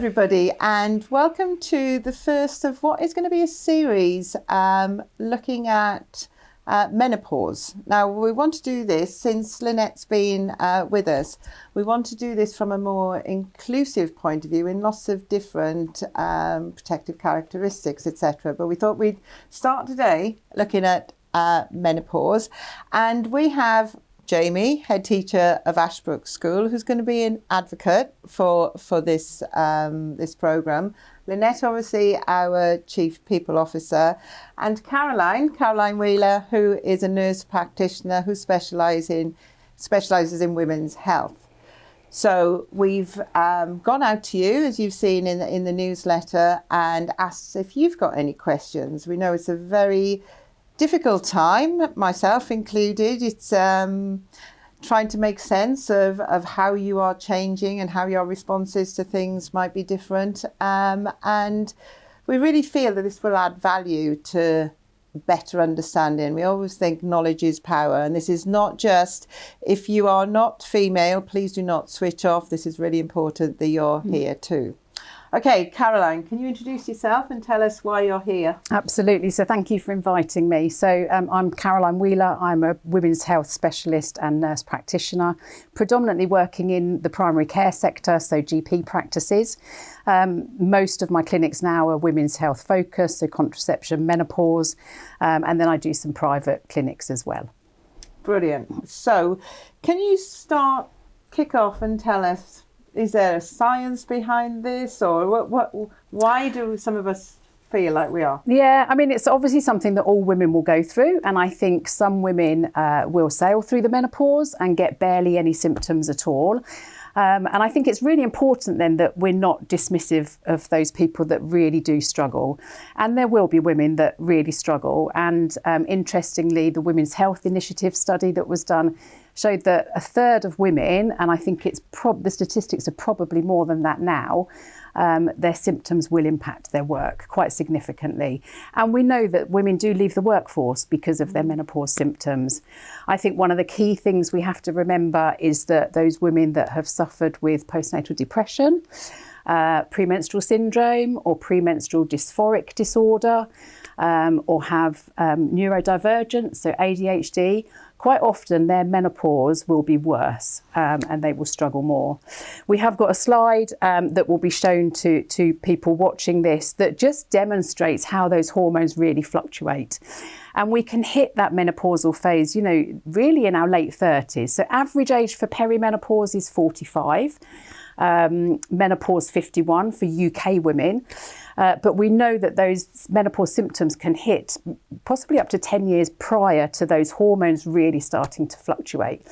everybody, and welcome to the first of what is going to be a series looking at menopause. Now, we want to do this since Lynette's been with us. We want to do this from a more inclusive point of view in lots of different protective characteristics, etc. But we thought we'd start today looking at menopause, and we have Jamie, head teacher of Ashbrook School, who's going to be an advocate for this this programme. Lynette, obviously, our Chief People Officer, and Caroline Wheeler, who is a nurse practitioner who specialises in women's health. So we've gone out to you, as you've seen in the newsletter, and asked if you've got any questions. We know it's a very difficult time, myself included. It's trying to make sense of how you are changing and how your responses to things might be different. And we really feel that this will add value to better understanding. We always think knowledge is power. And this is not just, if you are not female, please do not switch off. This is really important that you're here too. Okay, Caroline, can you introduce yourself and tell us why you're here? Absolutely. So thank you for inviting me. So I'm Caroline Wheeler. I'm a women's health specialist and nurse practitioner, predominantly working in the primary care sector, so GP practices. Most of my clinics now are women's health focused, so contraception, menopause, and then I do some private clinics as well. Brilliant. So can you kick off and tell us, is there a science behind this, or why do some of us feel like we are? Yeah, I mean, it's obviously something that all women will go through. And I think some women will sail through the menopause and get barely any symptoms at all. And I think it's really important then that we're not dismissive of those people that really do struggle. And there will be women that really struggle. And interestingly, the Women's Health Initiative study that was done showed that a third of women, and I think the statistics are probably more than that now, their symptoms will impact their work quite significantly. And we know that women do leave the workforce because of their menopause symptoms. I think one of the key things we have to remember is that those women that have suffered with postnatal depression, premenstrual syndrome or premenstrual dysphoric disorder, or have neurodivergence, so ADHD, quite often their menopause will be worse and they will struggle more. We have got a slide that will be shown to people watching this that just demonstrates how those hormones really fluctuate. And we can hit that menopausal phase, really in our late 30s. So average age for perimenopause is 45. Menopause 51 for UK women. But we know that those menopause symptoms can hit possibly up to 10 years prior to those hormones really starting to fluctuate.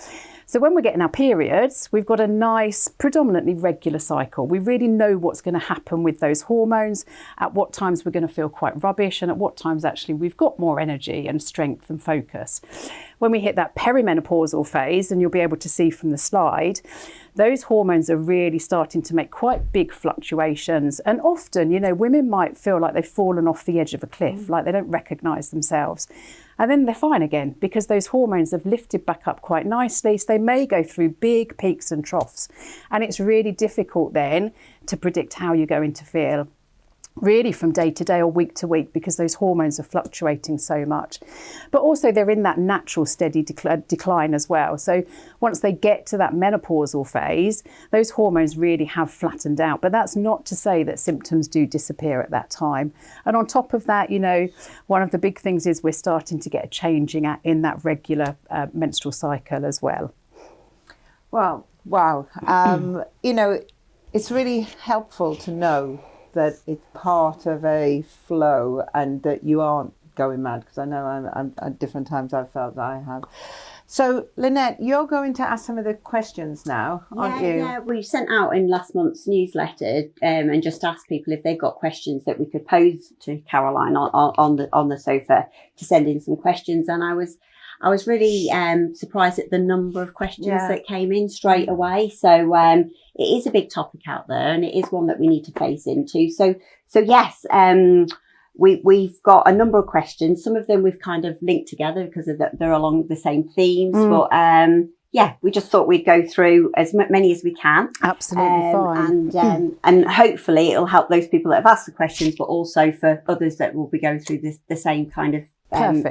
So when we're getting our periods, we've got a nice, predominantly regular cycle. We really know what's going to happen with those hormones, at what times we're going to feel quite rubbish, and at what times actually we've got more energy and strength and focus. When we hit that perimenopausal phase, and you'll be able to see from the slide, those hormones are really starting to make quite big fluctuations. And often, women might feel like they've fallen off the edge of a cliff, like they don't recognise themselves. And then they're fine again because those hormones have lifted back up quite nicely. So they may go through big peaks and troughs. And it's really difficult then to predict how you're going to feel, really from day to day or week to week, because those hormones are fluctuating so much. But also they're in that natural steady decline as well. So once they get to that menopausal phase, those hormones really have flattened out. But that's not to say that symptoms do disappear at that time. And on top of that, one of the big things is we're starting to get a changing in that regular menstrual cycle as well. Well, wow. It's really helpful to know that it's part of a flow and that you aren't going mad, because I know I'm at different times I've felt that I have. So Lynette, you're going to ask some of the questions now, aren't you? Yeah, we sent out in last month's newsletter and just asked people if they've got questions that we could pose to Caroline on the sofa, to send in some questions. And I was really surprised at the number of questions that came in straight away. So it is a big topic out there, and it is one that we need to face into. So yes, we've got a number of questions. Some of them we've kind of linked together because they're along the same themes. But we just thought we'd go through as many as we can. Absolutely fine. And hopefully it'll help those people that have asked the questions, but also for others that will be going through the same kind of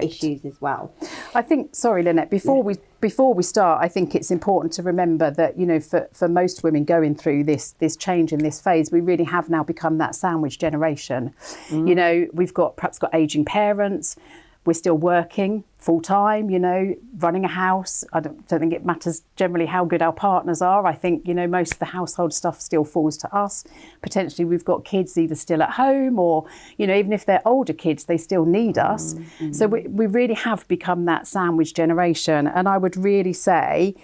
issues as well. I think, sorry, Lynette, before we start, I think it's important to remember that, you know, for most women going through this change in this phase, we really have now become that sandwich generation. You know, we've perhaps got aging parents. We're still working full time, you know, running a house. I don't think it matters generally how good our partners are. I think, you know, most of the household stuff still falls to us. Potentially we've got kids either still at home or, you know, even if they're older kids, they still need us. So we really have become that sandwich generation. And I would really say,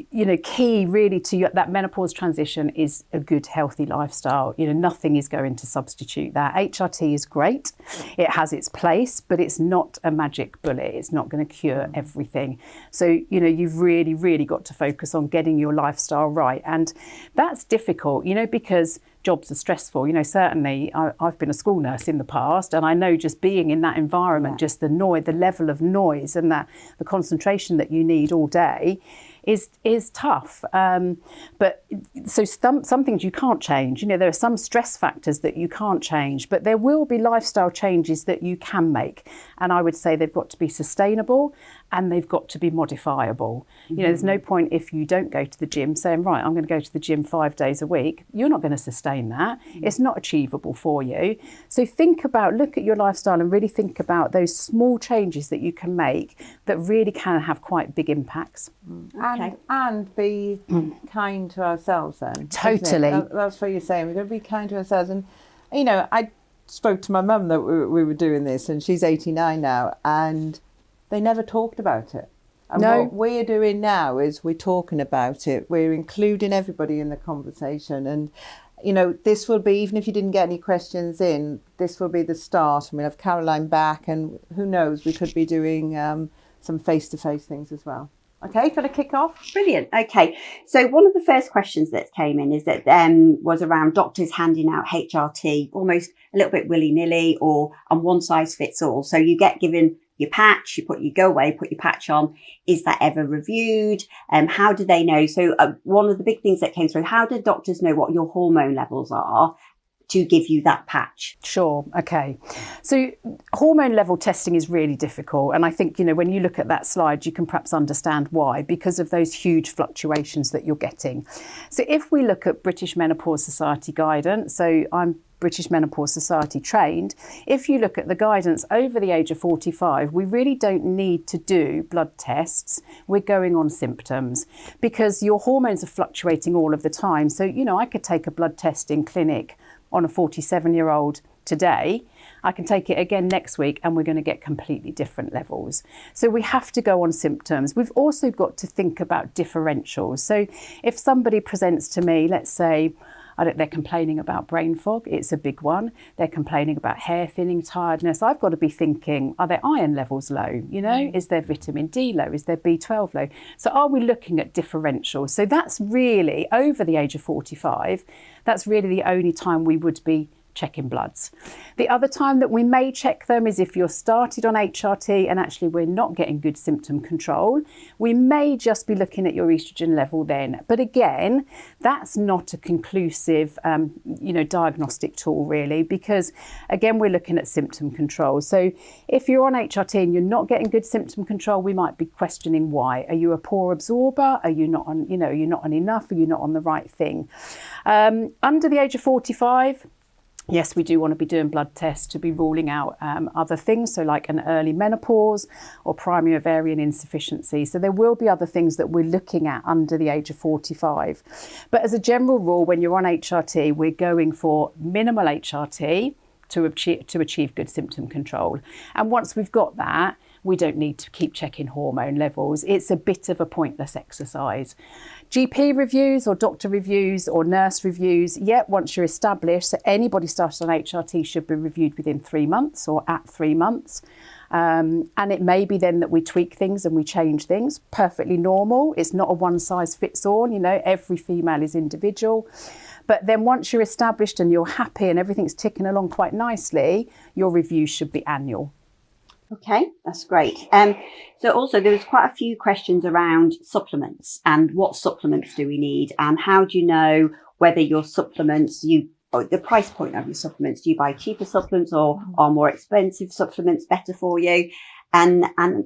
you know, key really to that menopause transition is a good, healthy lifestyle. You know, nothing is going to substitute that. HRT is great. It has its place, but it's not a magic bullet. It's not going to cure everything. So, you know, you've really, really got to focus on getting your lifestyle right. And that's difficult, you know, because jobs are stressful. You know, certainly I've been a school nurse in the past, and I know just being in that environment, just the noise, the level of noise and the concentration that you need all day is tough. But so some things you can't change. You know, there are some stress factors that you can't change, but there will be lifestyle changes that you can make. And I would say they've got to be sustainable and they've got to be modifiable. You know, there's no point if you don't go to the gym saying, right, I'm going to go to the gym 5 days a week. You're not going to sustain that. It's not achievable for you. So look at your lifestyle and really think about those small changes that you can make that really can have quite big impacts. And be kind to ourselves then. Totally. That's what you're saying. We've got to be kind to ourselves. And, you know, I spoke to my mum that we were doing this, and she's 89 now, and they never talked about it. And what we're doing now is we're talking about it. We're including everybody in the conversation. And, you know, this will be, even if you didn't get any questions in, this will be the start. And we'll have Caroline back, and who knows, we could be doing some face-to-face things as well. Okay, got to kick off. Brilliant. Okay, so one of the first questions that came in is that was around doctors handing out HRT almost a little bit willy-nilly or on one size fits all. So you get given your patch, you go away, put your patch on. Is that ever reviewed? How do they know? So one of the big things that came through, how do doctors know what your hormone levels are to give you that patch? Sure. Okay. So hormone level testing is really difficult. And I think, you know, when you look at that slide, you can perhaps understand why, because of those huge fluctuations that you're getting. So if we look at British Menopause Society guidance, so I'm British Menopause Society trained, if you look at the guidance over the age of 45, we really don't need to do blood tests. We're going on symptoms because your hormones are fluctuating all of the time. So, you know, I could take a blood test in clinic on a 47-year-old today. I can take it again next week and we're going to get completely different levels. So we have to go on symptoms. We've also got to think about differentials. So if somebody presents to me, let's say, they're complaining about brain fog, it's a big one. They're complaining about hair thinning, tiredness. I've got to be thinking, are their iron levels low? You know, is their vitamin D low? Is their B12 low? So are we looking at differentials? So that's really, over the age of 45, that's really the only time we would be checking bloods. The other time that we may check them is if you're started on HRT and actually we're not getting good symptom control. We may just be looking at your estrogen level then. But again, that's not a conclusive, diagnostic tool really, because again, we're looking at symptom control. So if you're on HRT and you're not getting good symptom control, we might be questioning why. Are you a poor absorber? Are you not on, you're not on enough? Are you not on the right thing? Under the age of 45, yes, we do want to be doing blood tests to be ruling out other things, so like an early menopause or primary ovarian insufficiency. So there will be other things that we're looking at under the age of 45. But as a general rule, when you're on HRT, we're going for minimal HRT to achieve good symptom control. And once we've got that, we don't need to keep checking hormone levels. It's a bit of a pointless exercise. GP reviews or doctor reviews or nurse reviews, once you're established, so anybody started on HRT should be reviewed within 3 months or at 3 months. And it may be then that we tweak things and we change things. Perfectly normal. It's not a one size fits all. Every female is individual. But then once you're established and you're happy and everything's ticking along quite nicely, your review should be annual. Okay, that's great. So also there was quite a few questions around supplements and what supplements do we need and how do you know whether your supplements, or the price point of your supplements, do you buy cheaper supplements or are more expensive supplements better for you? And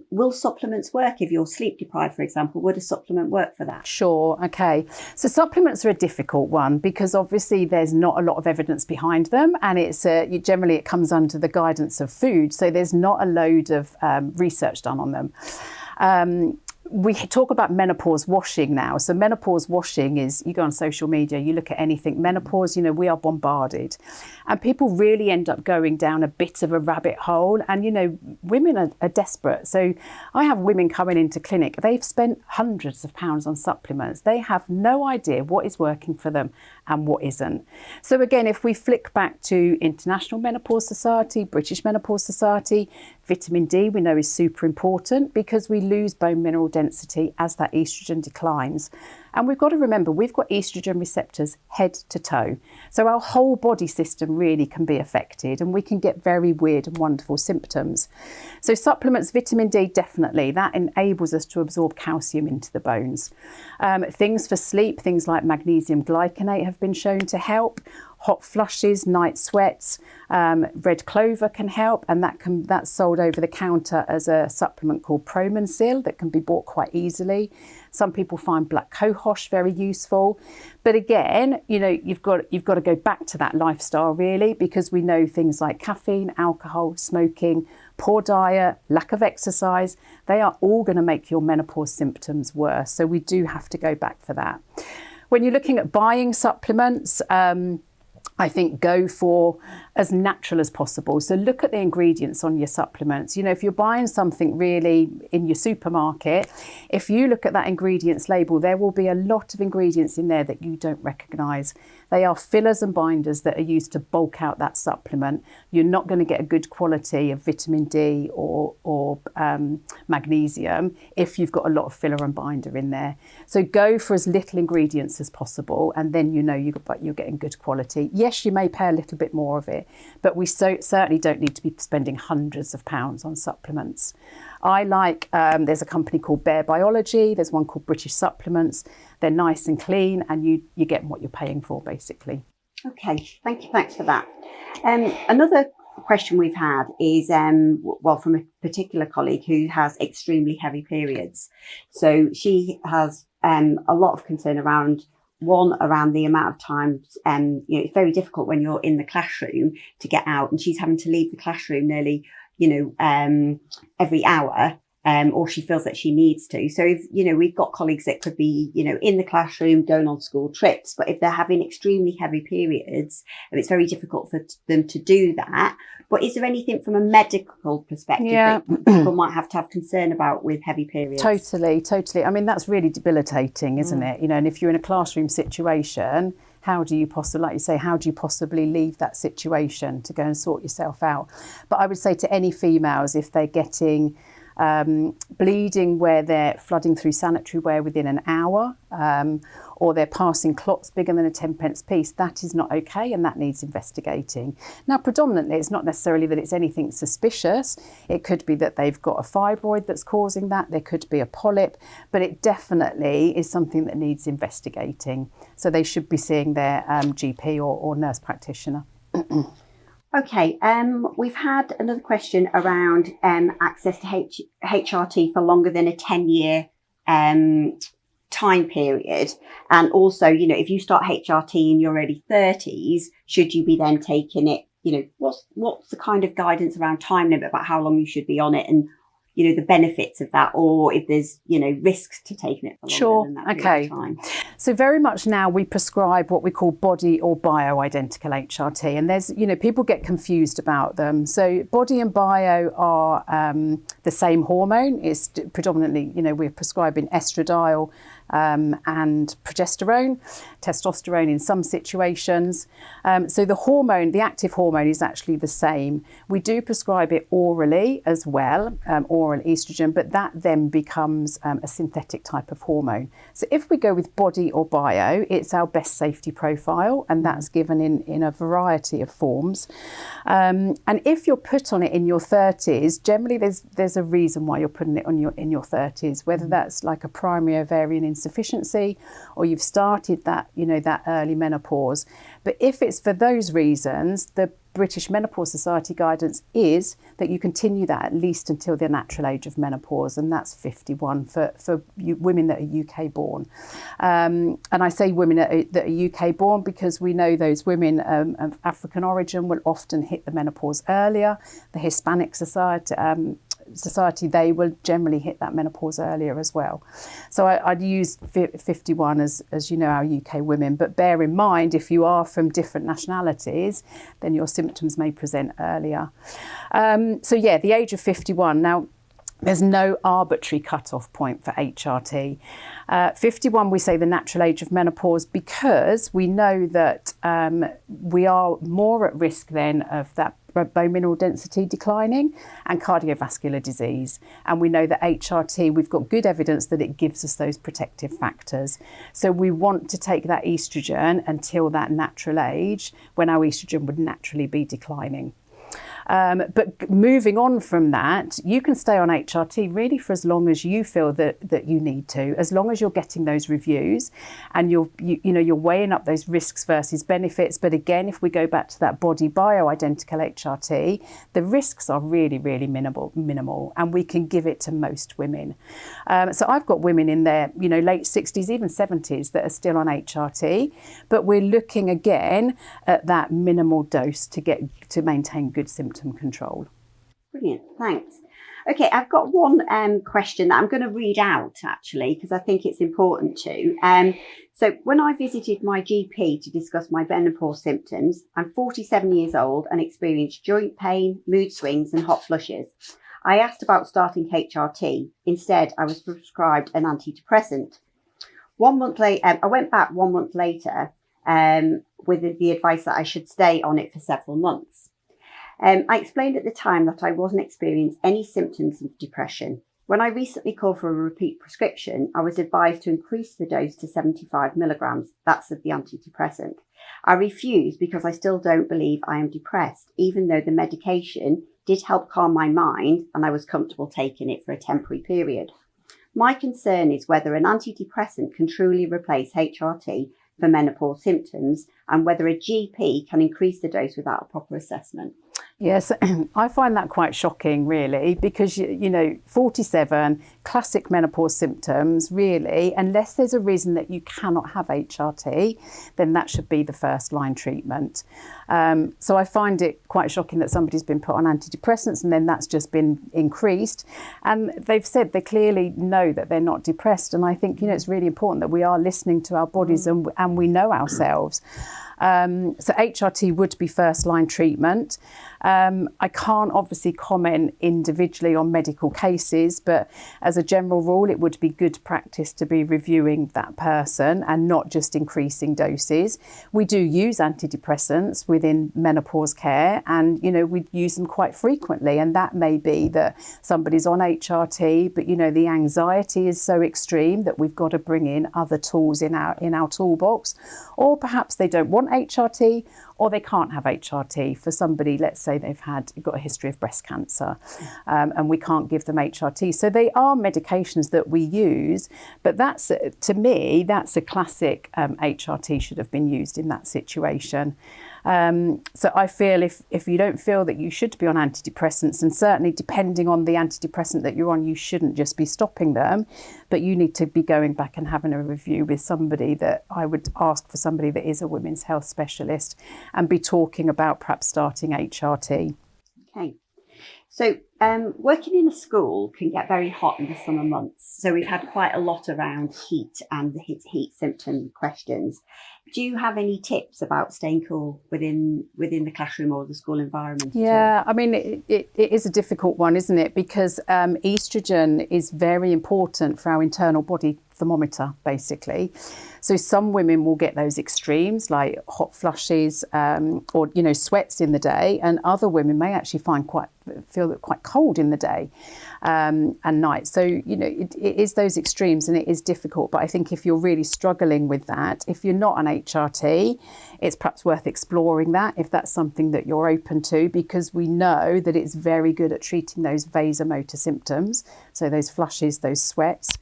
will supplements work if you're sleep deprived, for example? Would a supplement work for that? Sure. Okay. So supplements are a difficult one because obviously there's not a lot of evidence behind them, and it's generally it comes under the guidance of food. So there's not a load of research done on them. We talk about menopause washing now. So menopause washing is, you go on social media, you look at anything menopause, we are bombarded. And people really end up going down a bit of a rabbit hole. And, women are desperate. So I have women coming into clinic. They've spent hundreds of pounds on supplements. They have no idea what is working for them and what isn't. So again, if we flick back to International Menopause Society, British Menopause Society, vitamin D we know is super important because we lose bone mineral density as that estrogen declines. And we've got to remember, we've got estrogen receptors head to toe. So our whole body system really can be affected and we can get very weird and wonderful symptoms. So supplements, vitamin D, definitely, that enables us to absorb calcium into the bones. Things for sleep, things like magnesium glycinate have been shown to help. Hot flushes, night sweats, red clover can help, and that's sold over the counter as a supplement called Promensil that can be bought quite easily. Some people find black cohosh very useful, but again, you've got to go back to that lifestyle really, because we know things like caffeine, alcohol, smoking, poor diet, lack of exercise, they are all going to make your menopause symptoms worse. So we do have to go back for that. When you're looking at buying supplements, I think go for as natural as possible. So look at the ingredients on your supplements. If you're buying something really in your supermarket, if you look at that ingredients label, there will be a lot of ingredients in there that you don't recognise. They are fillers and binders that are used to bulk out that supplement. You're not going to get a good quality of vitamin D or magnesium if you've got a lot of filler and binder in there. So go for as little ingredients as possible, and then you're getting good quality. Yes, you may pay a little bit more of it, but we certainly don't need to be spending hundreds of pounds on supplements. I like, there's a company called Bare Biology, there's one called British Supplements. They're nice and clean, and you get what you're paying for, basically. Okay, thanks for that. Another question we've had is, from a particular colleague who has extremely heavy periods. So she has a lot of concern around the amount of times, it's very difficult when you're in the classroom to get out, and she's having to leave the classroom nearly, every hour, or she feels that she needs to. So if, we've got colleagues that could be, in the classroom going on school trips, but if they're having extremely heavy periods, it's very difficult for them to do that. But is there anything from a medical perspective that people might have to have concern about with heavy periods? Totally. I mean, that's really debilitating, isn't it? And if you're in a classroom situation, how do you possibly leave that situation to go and sort yourself out? But I would say to any females, if they're getting bleeding where they're flooding through sanitary wear within an hour, or they're passing clots bigger than a 10p piece, that is not okay, and that needs investigating. Now, predominantly, it's not necessarily that it's anything suspicious. It could be that they've got a fibroid that's causing that. There could be a polyp, but it definitely is something that needs investigating. So they should be seeing their GP or nurse practitioner. Okay, we've had another question around access to HRT for longer than a 10-year time period. And also, if you start HRT in your early 30s, should you be then taking it, what's the kind of guidance around time limit about how long you should be on it, and the benefits of that, or if there's, risks to taking it for longer than that period of time. So very much now we prescribe what we call body or bioidentical HRT, and there's, people get confused about them. So body and bio are the same hormone. It's predominantly, we're prescribing estradiol and progesterone, testosterone in some situations. So the hormone, the active hormone, is actually the same. We do prescribe it orally as well, oral oral estrogen, but that then becomes a synthetic type of hormone. So if we go with body or bio, it's our best safety profile, and that's given in a variety of forms. And if you're put on it in your 30s, generally there's a reason why you're putting it on in your 30s, whether that's like a primary ovarian insufficiency or you've started that, that early menopause. But if it's for those reasons, the British Menopause Society guidance is that you continue that at least until the natural age of menopause, and that's 51 for women that are UK born. And I say women that are UK born because we know those women of African origin will often hit the menopause earlier. The Hispanic society, they will generally hit that menopause earlier as well. So I'd use 51 as our UK women, but bear in mind if you are from different nationalities, then your symptoms may present earlier. The age of 51. Now, there's no arbitrary cut-off point for HRT. 51, we say the natural age of menopause, because we know that we are more at risk then of that bone mineral density declining and cardiovascular disease. And we know that HRT, we've got good evidence that it gives us those protective factors. So we want to take that estrogen until that natural age when our estrogen would naturally be declining. But moving on from that, you can stay on HRT really for as long as you feel that you need to, as long as you're getting those reviews and you're weighing up those risks versus benefits. But again, if we go back to that body bioidentical HRT, the risks are really, really minimal, and we can give it to most women. So I've got women in their late 60s, even 70s that are still on HRT, but we're looking again at that minimal dose to maintain good symptom control. Brilliant, thanks. Okay, I've got one question that I'm going to read out actually because I think it's important to. So when I visited my GP to discuss my menopause symptoms, I'm 47 years old and experience joint pain, mood swings and hot flushes. I asked about starting HRT. Instead, I was prescribed an antidepressant. 1 month later, I went back 1 month later with the advice that I should stay on it for several months. I explained at the time that I wasn't experiencing any symptoms of depression. When I recently called for a repeat prescription, I was advised to increase the dose to 75 milligrams. That's of the antidepressant. I refused because I still don't believe I am depressed, even though the medication did help calm my mind and I was comfortable taking it for a temporary period. My concern is whether an antidepressant can truly replace HRT for menopause symptoms and whether a GP can increase the dose without a proper assessment. Yes, I find that quite shocking, really, because, 47, classic menopause symptoms, really, unless there's a reason that you cannot have HRT, then that should be the first line treatment. So I find it quite shocking that somebody's been put on antidepressants and then that's just been increased. And they've said they clearly know that they're not depressed. And I think, it's really important that we are listening to our bodies and we know ourselves. So HRT would be first line treatment. I can't obviously comment individually on medical cases, but as a general rule, it would be good practice to be reviewing that person and not just increasing doses. We do use antidepressants within menopause care and, we use them quite frequently. And that may be that somebody's on HRT, but, the anxiety is so extreme that we've got to bring in other tools in our toolbox, or perhaps they don't want HRT or they can't have HRT for somebody, let's say they've got a history of breast cancer and we can't give them HRT. So they are medications that we use, but to me, that's a classic HRT should have been used in that situation. So I feel if you don't feel that you should be on antidepressants, and certainly depending on the antidepressant that you're on, you shouldn't just be stopping them, but you need to be going back and having a review with somebody that I would ask for somebody that is a women's health specialist and be talking about perhaps starting HRT. Okay. So working in a school can get very hot in the summer months. So we've had quite a lot around heat and the heat symptom questions. Do you have any tips about staying cool within the classroom or the school environment? Yeah, I mean, it is a difficult one, isn't it? Because estrogen is very important for our internal body thermometer, basically. So some women will get those extremes like hot flushes or, sweats in the day, and other women may actually feel quite cold in the day. and night. So, it is those extremes and it is difficult. But I think if you're really struggling with that, if you're not on HRT, it's perhaps worth exploring that if that's something that you're open to, because we know that it's very good at treating those vasomotor symptoms, so those flushes, those sweats.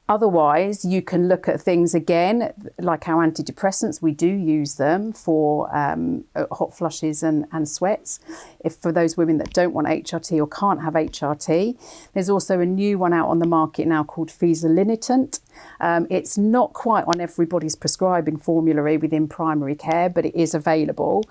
Otherwise, you can look at things again, like our antidepressants. We do use them for hot flushes and sweats. If for those women that don't want HRT or can't have HRT, there's also a new one out on the market now called fezolinetant. It's not quite on everybody's prescribing formulary within primary care, but it is available.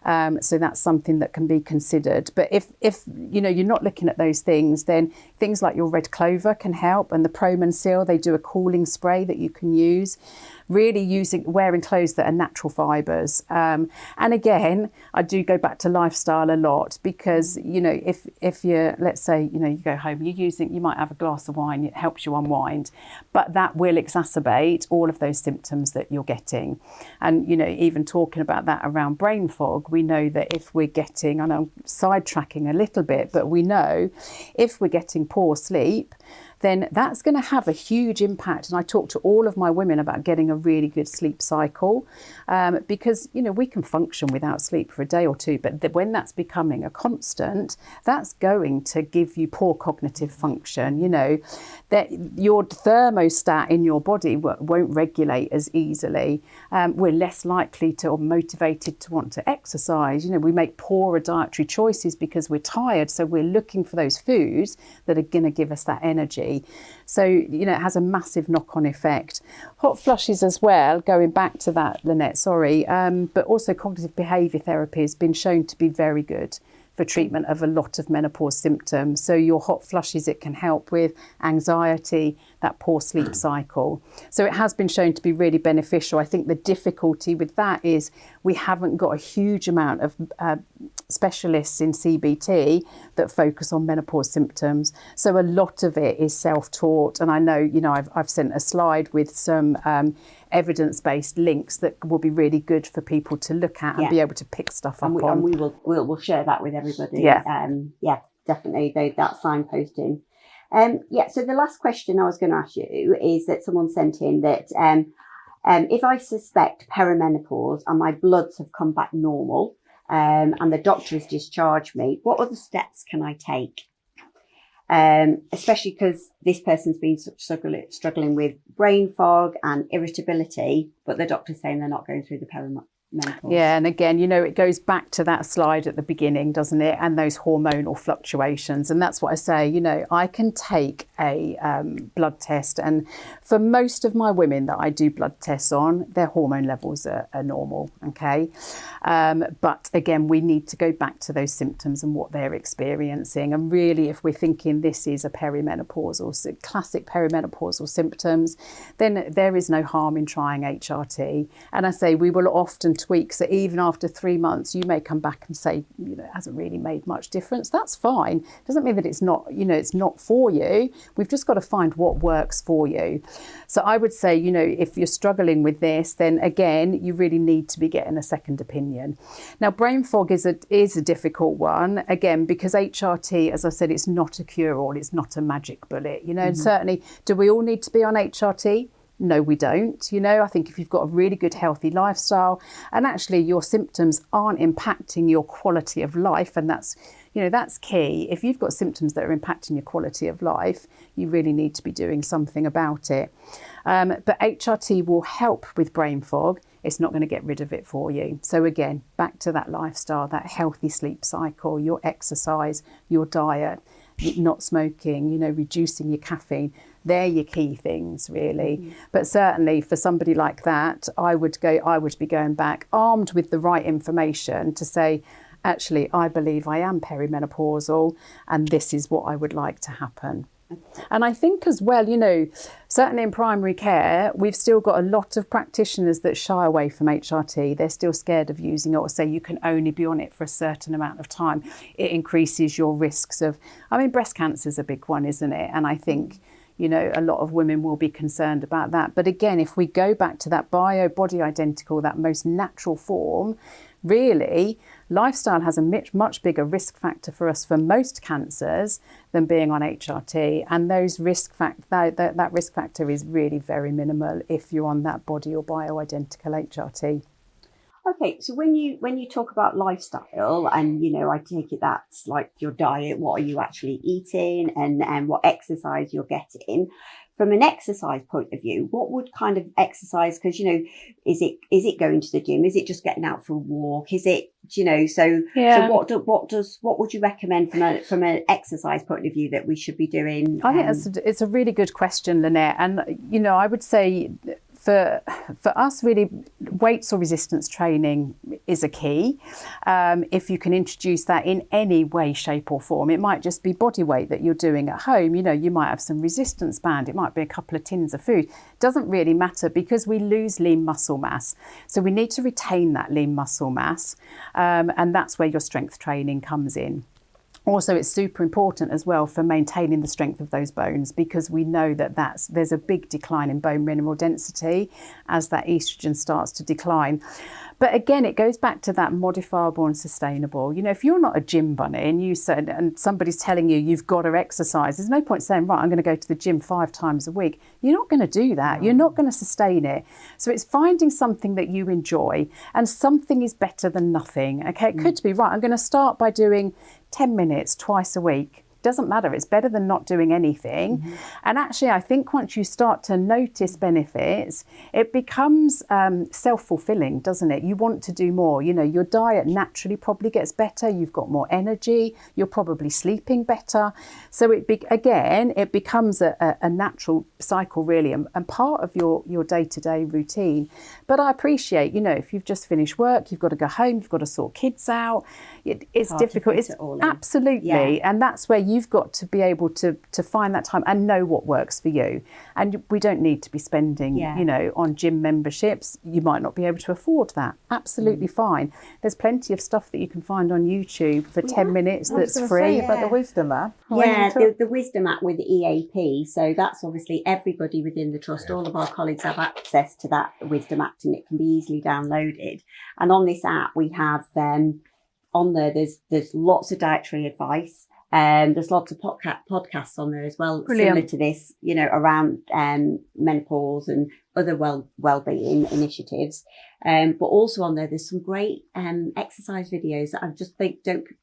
So that's something that can be considered. But if you're not looking at those things, then things like your red clover can help, and the Promensil, they do a cooling spray that you can use. Really wearing clothes that are natural fibres. And again, I do go back to lifestyle a lot, because, if you're, let's say, you go home, you might have a glass of wine, it helps you unwind, but that will exacerbate all of those symptoms that you're getting. And, even talking about that around brain fog, we know that if we're getting, and I'm sidetracking a little bit, but we know if we're getting poor sleep, then that's going to have a huge impact. And I talk to all of my women about getting a really good sleep cycle, because, we can function without sleep for a day or two, but when that's becoming a constant, that's going to give you poor cognitive function, that your thermostat in your body won't regulate as easily. We're less likely to, or motivated to want to exercise. We make poorer dietary choices because we're tired. So we're looking for those foods that are going to give us that energy. So, it has a massive knock-on effect. Hot flushes as well, going back to that, Lynette, sorry, but also cognitive behaviour therapy has been shown to be very good for treatment of a lot of menopause symptoms. So your hot flushes, it can help with anxiety, that poor sleep cycle. So it has been shown to be really beneficial. I think the difficulty with that is we haven't got a huge amount of specialists in CBT that focus on menopause symptoms. So a lot of it is self-taught. And I know, I've sent a slide with some evidence-based links that will be really good for people to look at and be able to pick stuff up on. And we'll share that with everybody. Yeah. Definitely that signposting. So the last question I was going to ask you is that someone sent in that if I suspect perimenopause and my bloods have come back normal, and the doctor has discharged me, what other steps can I take? Especially because this person's been struggling with brain fog and irritability, but the doctor's saying they're not going through the perimenopause. Yeah, and again, it goes back to that slide at the beginning, doesn't it? And those hormonal fluctuations. And that's what I say, I can take a blood test. And for most of my women that I do blood tests on, their hormone levels are normal, okay? But again, we need to go back to those symptoms and what they're experiencing. And really, if we're thinking this is a perimenopausal, classic perimenopausal symptoms, then there is no harm in trying HRT. And I say we will often tweak, so even after 3 months you may come back and say it hasn't really made much difference. That's fine. Doesn't mean that it's not it's not for you. We've just got to find what works for you. So I would say if you're struggling with this, then again you really need to be getting a second opinion. Now brain fog is a difficult one, again, because HRT, as I said, it's not a cure-all, it's not a magic bullet, and certainly do we all need to be on HRT? No, we don't. I think if you've got a really good, healthy lifestyle and actually your symptoms aren't impacting your quality of life, and that's key. If you've got symptoms that are impacting your quality of life, you really need to be doing something about it. But HRT will help with brain fog. It's not going to get rid of it for you. So again, back to that lifestyle, that healthy sleep cycle, your exercise, your diet, not smoking, reducing your caffeine. They're your key things, really. But certainly for somebody like that, I would be going back armed with the right information to say, actually, I believe I am perimenopausal and this is what I would like to happen. And I think as well, certainly in primary care, we've still got a lot of practitioners that shy away from HRT. They're still scared of using it, or say you can only be on it for a certain amount of time. It increases your risks of, breast cancer is a big one, isn't it? And I think, a lot of women will be concerned about that. But again, if we go back to that body identical, that most natural form, really, lifestyle has a much bigger risk factor for us for most cancers than being on HRT, and that risk factor is really very minimal if you're on that body or bioidentical HRT. Okay, so when you talk about lifestyle, and I take it that's like your diet, what are you actually eating, and what exercise you're getting. From an exercise point of view, what would kind of exercise? Because is it going to the gym? Is it just getting out for a walk? Is it So what would you recommend from an exercise point of view that we should be doing? I think it's a really good question, Lynette, and I would say, for us, really, weights or resistance training is a key. If you can introduce that in any way, shape or form, it might just be body weight that you're doing at home. You might have some resistance band. It might be a couple of tins of food. Doesn't really matter, because we lose lean muscle mass. So we need to retain that lean muscle mass. And that's where your strength training comes in. Also, it's super important as well for maintaining the strength of those bones, because we know that there's a big decline in bone mineral density as that estrogen starts to decline. But again, it goes back to that modifiable and sustainable. If you're not a gym bunny and somebody's telling you you've got to exercise, there's no point saying, right, I'm going to go to the gym 5 times a week. You're not going to do that. You're not going to sustain it. So it's finding something that you enjoy, and something is better than nothing. Okay, it could be, right, I'm going to start by doing 10 minutes twice a week. Doesn't matter. It's better than not doing anything. And actually, I think once you start to notice benefits, it becomes self-fulfilling, doesn't it? You want to do more. Your diet naturally probably gets better. You've got more energy. You're probably sleeping better. So it becomes a natural cycle, really, and part of your day-to-day routine. But I appreciate, if you've just finished work, you've got to go home, you've got to sort kids out. It's difficult. It's absolutely, and that's where you've got to be able to find that time and know what works for you. And we don't need to be spending, on gym memberships. You might not be able to afford that. Absolutely fine. There's plenty of stuff that you can find on YouTube for 10 minutes that's free. About the Wisdom app. The Wisdom app with the EAP. So that's obviously everybody within the trust. All of our colleagues have access to that Wisdom app, and it can be easily downloaded. And on this app, we have on there's lots of dietary advice. There's lots of podcasts on there as well, similar to this, around menopause and other well-being initiatives. But also on there's some great exercise videos that I just think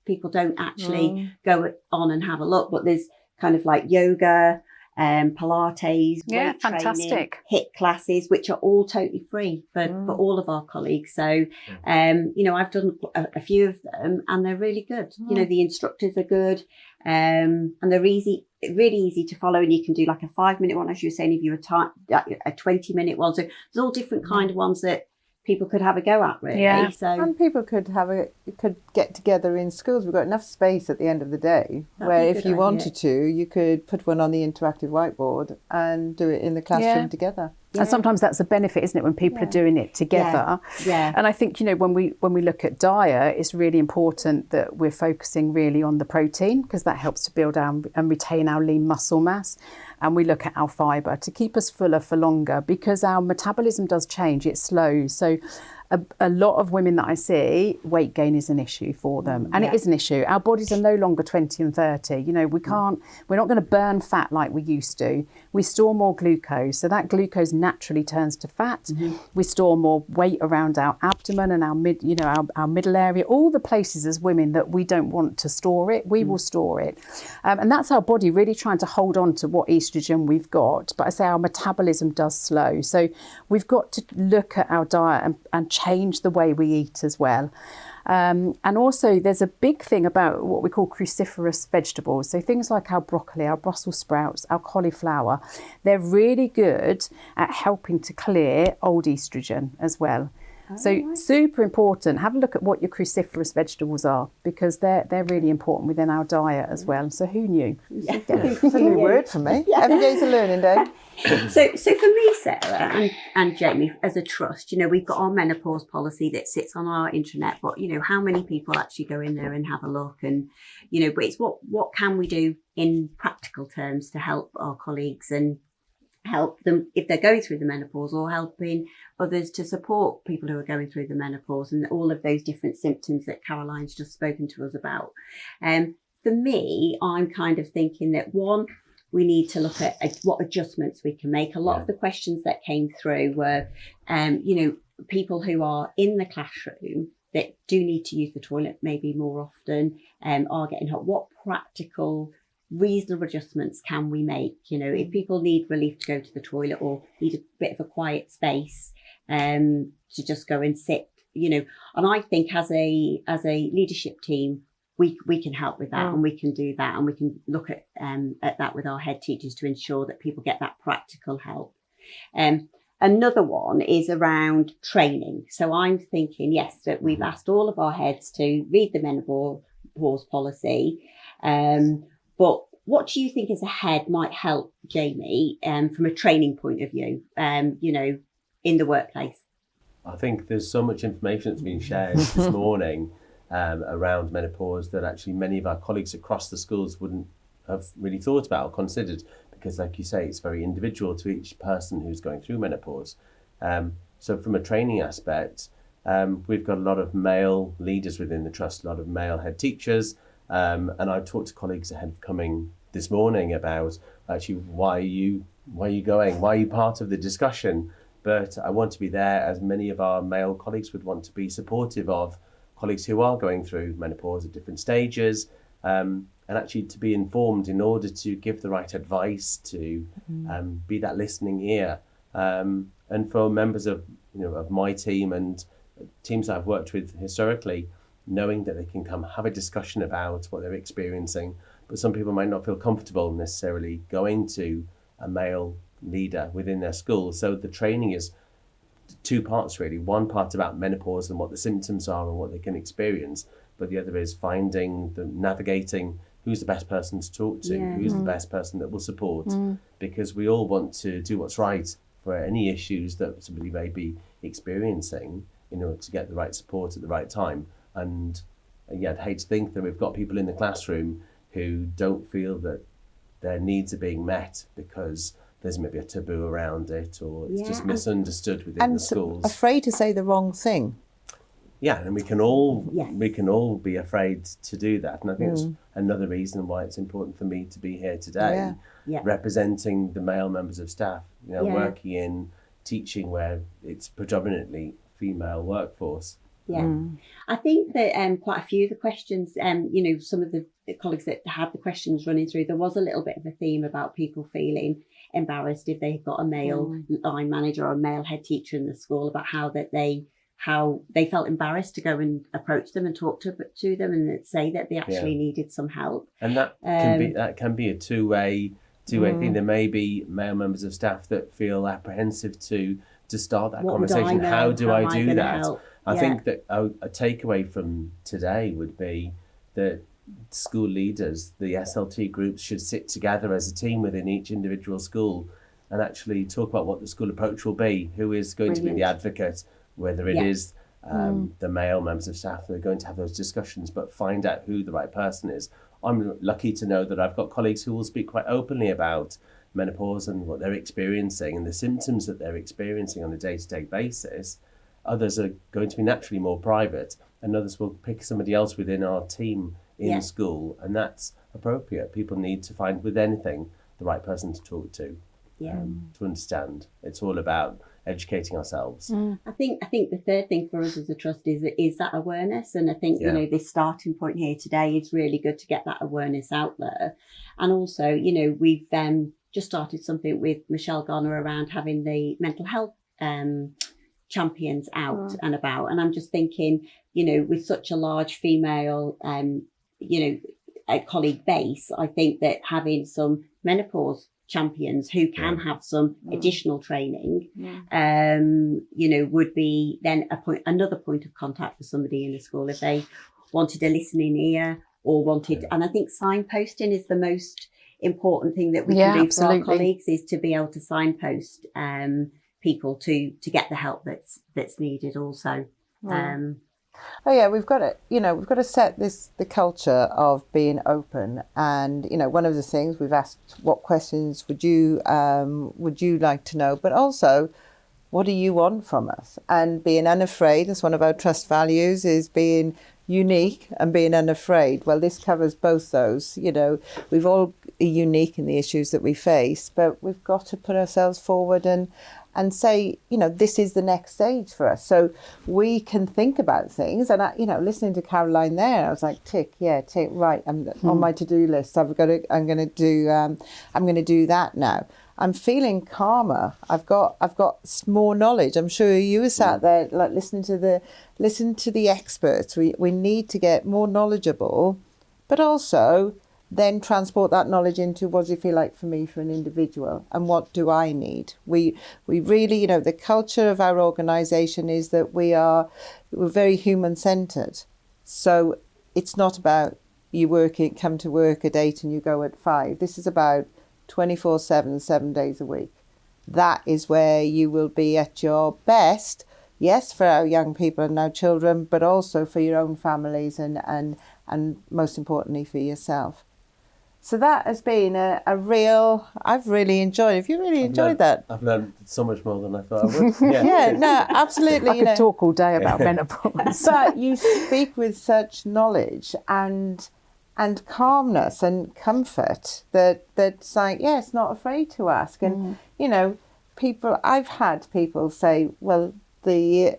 people don't actually go on and have a look. But there's kind of like yoga, Pilates, weight training, HIIT classes, which are all totally free for all of our colleagues. So, I've done a few of them, and they're really good. The instructors are good, and they're really easy to follow. And you can do like a 5-minute one, as you were saying, if you're a 20-minute one. So there's all different kind of ones that people could have a go at, really. Yeah. So, and people could get together in schools. We've got enough space at the end of the day where if you wanted to, you could put one on the interactive whiteboard and do it in the classroom together. Yeah. And sometimes that's a benefit, isn't it, when people are doing it together? Yeah. And I think, when we look at diet, it's really important that we're focusing really on the protein, because that helps to build and retain our lean muscle mass. And we look at our fibre to keep us fuller for longer, because our metabolism does change. It slows. So a lot of women that I see, weight gain is an issue for them. And it is an issue. Our bodies are no longer 20 and 30. We're not going to burn fat like we used to. We store more glucose. So that glucose naturally turns to fat. We store more weight around our abdomen and our middle area, all the places as women that we don't want to store it, we will store it. And that's our body really trying to hold on to what estrogen we've got. But I say our metabolism does slow. So we've got to look at our diet and change the way we eat as well. And also there's a big thing about what we call cruciferous vegetables. So things like our broccoli, our Brussels sprouts, our cauliflower, they're really good at helping to clear old estrogen as well. So super important. Have a look at what your cruciferous vegetables are, because they're really important within our diet as well. So who knew? It's a new word for me. Every day's a learning day. So for me, Sarah and Jamie, as a trust, we've got our menopause policy that sits on our intranet, but how many people actually go in there and have a look, and but it's what can we do in practical terms to help our colleagues and help them if they're going through the menopause, or helping others to support people who are going through the menopause, and all of those different symptoms that Caroline's just spoken to us about. For me, I'm kind of thinking that one, we need to look at what adjustments we can make. A lot of the questions that came through were, people who are in the classroom that do need to use the toilet maybe more often, are getting hot. What practical, reasonable adjustments can we make? If people need relief to go to the toilet or need a bit of a quiet space to just go and sit, and I think as a leadership team, we can help with that, and we can do that, and we can look at that with our head teachers to ensure that people get that practical help. Another one is around training. So I'm thinking, yes, that we've asked all of our heads to read the menopause policy, but what do you think as a head might help, Jamie, from a training point of view, in the workplace? I think there's so much information that's been shared this morning around menopause that actually many of our colleagues across the schools wouldn't have really thought about or considered, because like you say, it's very individual to each person who's going through menopause. So from a training aspect, we've got a lot of male leaders within the trust, a lot of male head teachers, and I talked to colleagues ahead of coming this morning about actually why are you going, why are you part of the discussion? But I want to be there, as many of our male colleagues would want to be supportive of colleagues who are going through menopause at different stages, and actually to be informed in order to give the right advice, to be that listening ear. And for members of my team and teams that I've worked with historically, knowing that they can come have a discussion about what they're experiencing, but some people might not feel comfortable necessarily going to a male leader within their school. So the training is two parts really. One part about menopause and what the symptoms are and what they can experience, but the other is navigating who's the best person to talk to, who's the best person that will support, because we all want to do what's right for any issues that somebody may be experiencing in order to get the right support at the right time. And I'd hate to think that we've got people in the classroom who don't feel that their needs are being met because there's maybe a taboo around it, or it's just misunderstood within the schools. Afraid to say the wrong thing. Yeah, and we can all be afraid to do that. And I think it's another reason why it's important for me to be here today, representing the male members of staff, working in teaching where it's predominantly female workforce. I think that quite a few of the questions, some of the colleagues that had the questions running through, there was a little bit of a theme about people feeling embarrassed if they've got a male line manager or a male head teacher in the school, about how they felt embarrassed to go and approach them and talk to them and say that they actually needed some help. And that can be a two-way thing. There may be male members of staff that feel apprehensive to start that conversation. How do I do that? I think that a takeaway from today would be that school leaders, the SLT groups, should sit together as a team within each individual school and actually talk about what the school approach will be, who is going to be the advocate, whether it is the male members of staff that are going to have those discussions, but find out who the right person is. I'm lucky to know that I've got colleagues who will speak quite openly about menopause and what they're experiencing and the symptoms that they're experiencing on a day-to-day basis. Others are going to be naturally more private, and others will pick somebody else within our team in school, and that's appropriate. People need to find, with anything, the right person to talk to understand. It's all about educating ourselves. I think the third thing for us as a trust is that awareness, and I think this starting point here today is really good to get that awareness out there. And also, we've just started something with Michelle Garner around having the mental health champions out and about, and I'm just thinking, with such a large female a colleague base, I think that having some menopause champions who can have some additional training would be then another point of contact for somebody in the school if they wanted a listening ear or wanted and I think signposting is the most important thing that we can do for our colleagues, is to be able to signpost people to get the help that's needed also. Oh yeah, we've got to, we've got to set the culture of being open. And one of the things we've asked, what questions would you like to know, but also, what do you want from us? And being unafraid. That's one of our trust values, is being unique and being unafraid. Well, this covers both those. We've all are unique in the issues that we face, but we've got to put ourselves forward and say, this is the next stage for us. So we can think about things. And, listening to Caroline there, I was like, tick, right. I'm on my to-do list. I'm going to do that now. I'm feeling calmer. I've got more knowledge. I'm sure you were sat there like listen to the experts. We need to get more knowledgeable, but also then transport that knowledge into what does it feel like for me, for an individual, and what do I need? We really, the culture of our organisation is that we're very human centred. So it's not about you come to work at 8 and you go at 5. This is about 24/7, 7 days a week. That is where you will be at your best. Yes, for our young people and our children, but also for your own families and most importantly for yourself. So that has been I've really enjoyed. Have you really enjoyed that? I've learned so much more than I thought I would. Yeah, no, absolutely. I could talk all day about menopause. But you speak with such knowledge and calmness and comfort that's like, it's not afraid to ask. And, I've had people say, well, the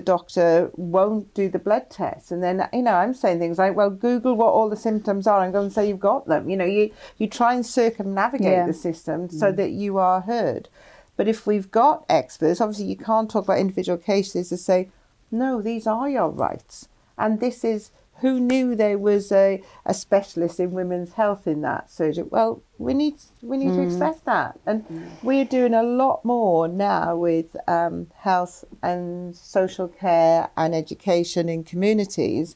doctor won't do the blood test. And then, I'm saying things like, well, Google what all the symptoms are and go and say you've got them. You try and circumnavigate the system so that you are heard. But if we've got experts, obviously you can't talk about individual cases to say, no, these are your rights. And this is, who knew there was a specialist in women's health in that surgery? Well, we need to expect that. And we're doing a lot more now with health and social care and education in communities.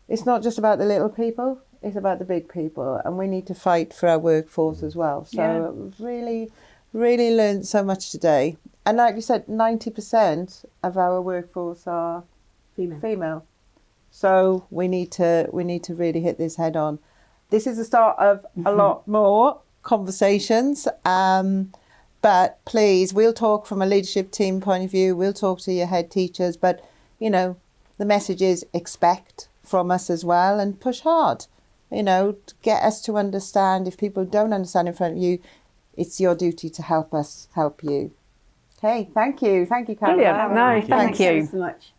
It's not just about the little people, it's about the big people. And we need to fight for our workforce as well. So really, really learned so much today. And like you said, 90% of our workforce are female. So we need to really hit this head on. This is the start of a lot more conversations. But please, we'll talk from a leadership team point of view. We'll talk to your head teachers. But, the message is expect from us as well and push hard. To get us to understand. If people don't understand in front of you, it's your duty to help us help you. Okay, thank you. Thank you, Caroline. Brilliant. No, thank you so much.